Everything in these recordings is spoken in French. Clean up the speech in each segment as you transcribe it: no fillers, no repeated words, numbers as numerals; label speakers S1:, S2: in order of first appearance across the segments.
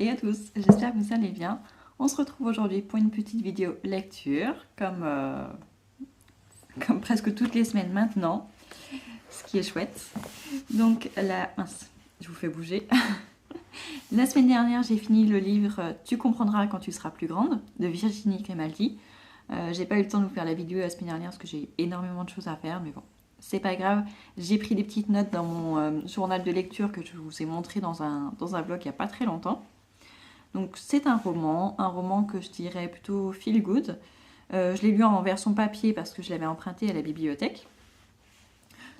S1: et à tous, j'espère que vous allez bien. On se retrouve aujourd'hui pour une petite vidéo lecture, comme presque toutes les semaines maintenant, ce qui est chouette. Donc mince, je vous fais bouger. La semaine dernière, j'ai fini le livre Tu comprendras quand tu seras plus grande de Virginie Grimaldi. J'ai pas eu le temps de vous faire la vidéo la semaine dernière parce que j'ai énormément de choses à faire, mais bon, c'est pas grave. J'ai pris des petites notes dans mon journal de lecture que je vous ai montré dans un vlog il y a pas très longtemps. Donc c'est un roman que je dirais plutôt feel good. Je l'ai lu en version papier parce que je l'avais emprunté à la bibliothèque.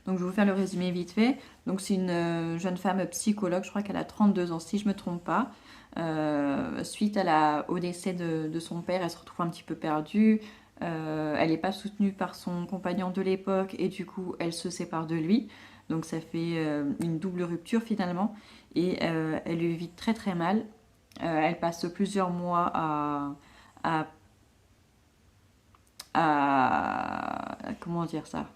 S1: Donc je vais vous faire le résumé vite fait. Donc c'est une jeune femme psychologue, je crois qu'elle a 32 ans si je ne me trompe pas. Suite au décès de son père, elle se retrouve un petit peu perdue. Elle n'est pas soutenue par son compagnon de l'époque et du coup elle se sépare de lui. Donc ça fait une double rupture finalement. Et elle le vit très très mal. Elle passe plusieurs mois comment dire ça?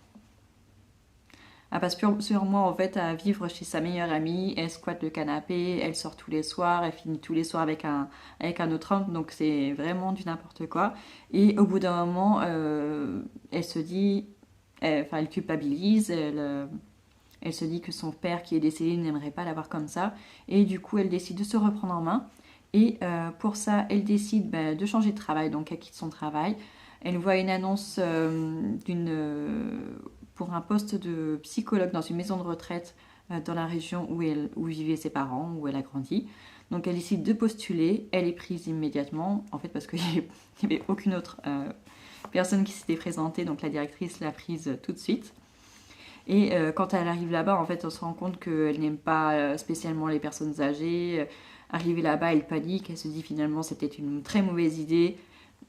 S1: Elle passe plusieurs mois en fait à vivre chez sa meilleure amie. Elle squatte le canapé, elle sort tous les soirs, elle finit tous les soirs avec un autre homme. Donc c'est vraiment du n'importe quoi. Et au bout d'un moment, elle se dit, elle culpabilise, elle se dit que son père qui est décédé n'aimerait pas l'avoir comme ça. Et du coup, elle décide de se reprendre en main. Et pour ça, elle décide de changer de travail, donc elle quitte son travail. Elle voit une annonce pour un poste de psychologue dans une maison de retraite dans la région où vivaient ses parents, où elle a grandi. Donc elle décide de postuler, elle est prise immédiatement, en fait parce qu'il n'y avait aucune autre personne qui s'était présentée, donc la directrice l'a prise tout de suite. Et quand elle arrive là-bas, en fait, on se rend compte qu'elle n'aime pas spécialement les personnes âgées. Arrivée là-bas, elle panique, elle se dit finalement c'était une très mauvaise idée,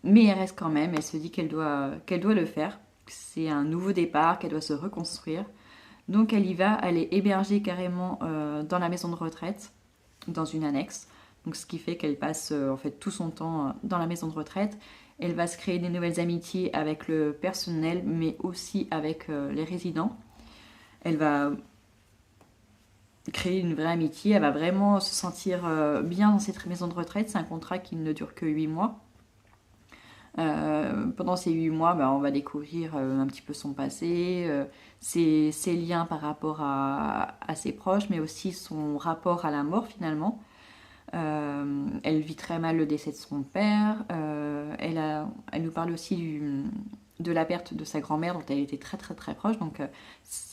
S1: mais elle reste quand même, elle se dit qu'elle doit le faire. C'est un nouveau départ, qu'elle doit se reconstruire. Donc elle y va, elle est hébergée carrément dans la maison de retraite, dans une annexe. Donc ce qui fait qu'elle passe en fait tout son temps dans la maison de retraite. Elle va se créer des nouvelles amitiés avec le personnel, mais aussi avec les résidents. Elle va créer une vraie amitié, elle va vraiment se sentir bien dans cette maison de retraite. C'est un contrat qui ne dure que 8 mois. Pendant ces 8 mois, on va découvrir un petit peu son passé, ses liens par rapport à ses proches, mais aussi son rapport à la mort finalement. Elle vit très mal le décès de son père. Elle nous parle aussi de la perte de sa grand-mère dont elle était très très très proche. Donc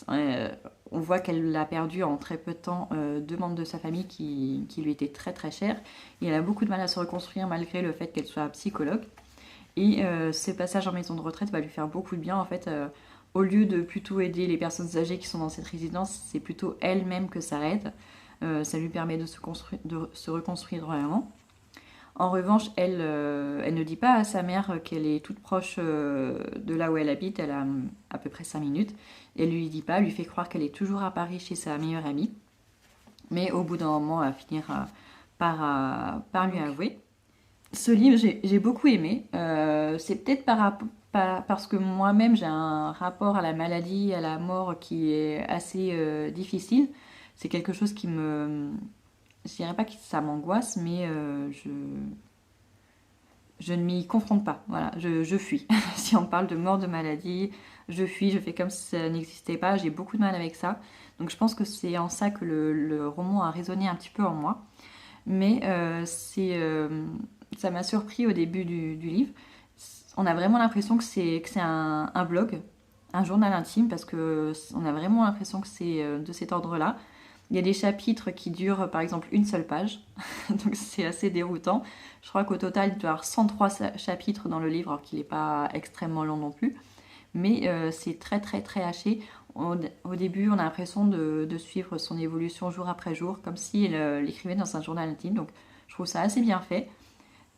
S1: on voit qu'elle l'a perdu en très peu de temps deux membres de sa famille qui lui étaient très très chers. Et elle a beaucoup de mal à se reconstruire malgré le fait qu'elle soit psychologue. Et ce passage en maison de retraite va lui faire beaucoup de bien en fait. Au lieu de plutôt aider les personnes âgées qui sont dans cette résidence, c'est plutôt elle-même que ça aide. Ça lui permet de se reconstruire vraiment. En revanche, elle ne dit pas à sa mère qu'elle est toute proche de là où elle habite. Elle a à peu près 5 minutes. Elle lui dit pas, elle lui fait croire qu'elle est toujours à Paris chez sa meilleure amie. Mais au bout d'un moment, elle va finir par lui avouer. Ce livre, j'ai beaucoup aimé. C'est peut-être parce que moi-même, j'ai un rapport à la maladie, à la mort qui est assez difficile. C'est quelque chose qui me... Je dirais pas que ça m'angoisse, mais je ne m'y confronte pas. Voilà, je fuis. Si on parle de mort, de maladie, je fuis, je fais comme si ça n'existait pas. J'ai beaucoup de mal avec ça. Donc je pense que c'est en ça que le roman a résonné un petit peu en moi. Mais ça m'a surpris au début du livre. On a vraiment l'impression que c'est un blog, un journal intime, parce qu'on a vraiment l'impression que c'est de cet ordre-là. Il y a des chapitres qui durent par exemple une seule page, donc c'est assez déroutant. Je crois qu'au total, il doit y avoir 103 chapitres dans le livre, alors qu'il n'est pas extrêmement long non plus. Mais c'est très très très haché. Au début, on a l'impression de suivre son évolution jour après jour, comme si elle l'écrivait dans un journal intime. Donc je trouve ça assez bien fait.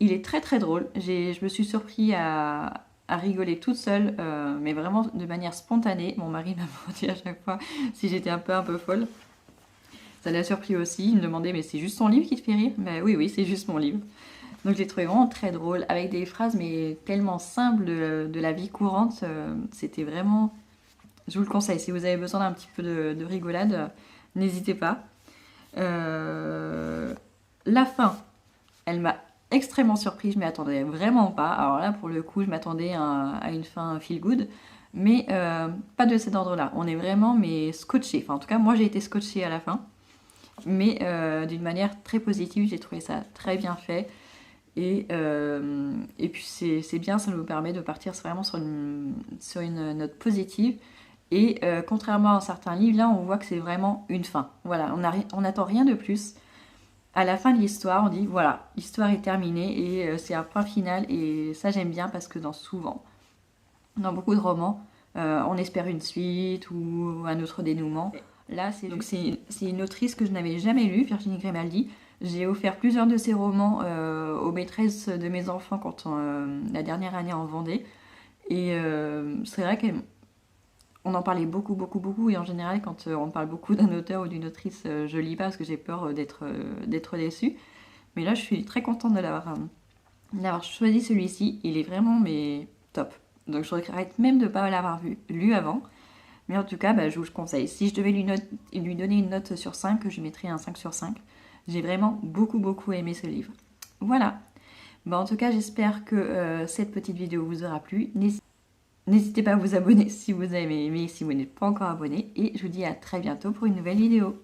S1: Il est très très drôle. Je me suis surpris à rigoler toute seule, mais vraiment de manière spontanée. Mon mari m'a demandé à chaque fois si j'étais un peu folle. Ça l'a surpris aussi. Il me demandait, mais c'est juste ton livre qui te fait rire? Ben oui, c'est juste mon livre. Donc je l'ai trouvé vraiment très drôle, avec des phrases mais tellement simples de la vie courante. C'était vraiment... Je vous le conseille, si vous avez besoin d'un petit peu de rigolade, n'hésitez pas. La fin, Elle m'a extrêmement surprise, je m'y attendais vraiment pas. Alors là, pour le coup, je m'attendais à une fin feel good, mais pas de cet ordre-là. On est vraiment mais scotché. Enfin, en tout cas, moi j'ai été scotchée à la fin, mais d'une manière très positive. J'ai trouvé ça très bien fait. Et puis c'est bien, ça nous permet de partir vraiment sur une note positive. Et contrairement à certains livres, là on voit que c'est vraiment une fin. Voilà, on n'attend rien de plus. À la fin de l'histoire, on dit voilà, l'histoire est terminée et c'est un point final. Et ça j'aime bien parce que dans beaucoup de romans, on espère une suite ou un autre dénouement. Là, c'est une autrice que je n'avais jamais lue, Virginie Grimaldi. J'ai offert plusieurs de ses romans aux maîtresses de mes enfants quand la dernière année en vendait. Et c'est vrai qu'on en parlait beaucoup, beaucoup, beaucoup. Et en général, quand on parle beaucoup d'un auteur ou d'une autrice, je lis pas parce que j'ai peur d'être déçue. Mais là, je suis très contente d'avoir choisi celui-ci. Il est vraiment mais top. Donc je regrette même de ne pas l'avoir lu avant. Mais en tout cas, bah, je vous le conseille. Si je devais lui donner une note sur 5, je mettrais un 5 sur 5. J'ai vraiment beaucoup, beaucoup aimé ce livre. Voilà. Bah, en tout cas, j'espère que cette petite vidéo vous aura plu. N'hésitez pas à vous abonner si vous avez aimé, si vous n'êtes pas encore abonné. Et je vous dis à très bientôt pour une nouvelle vidéo.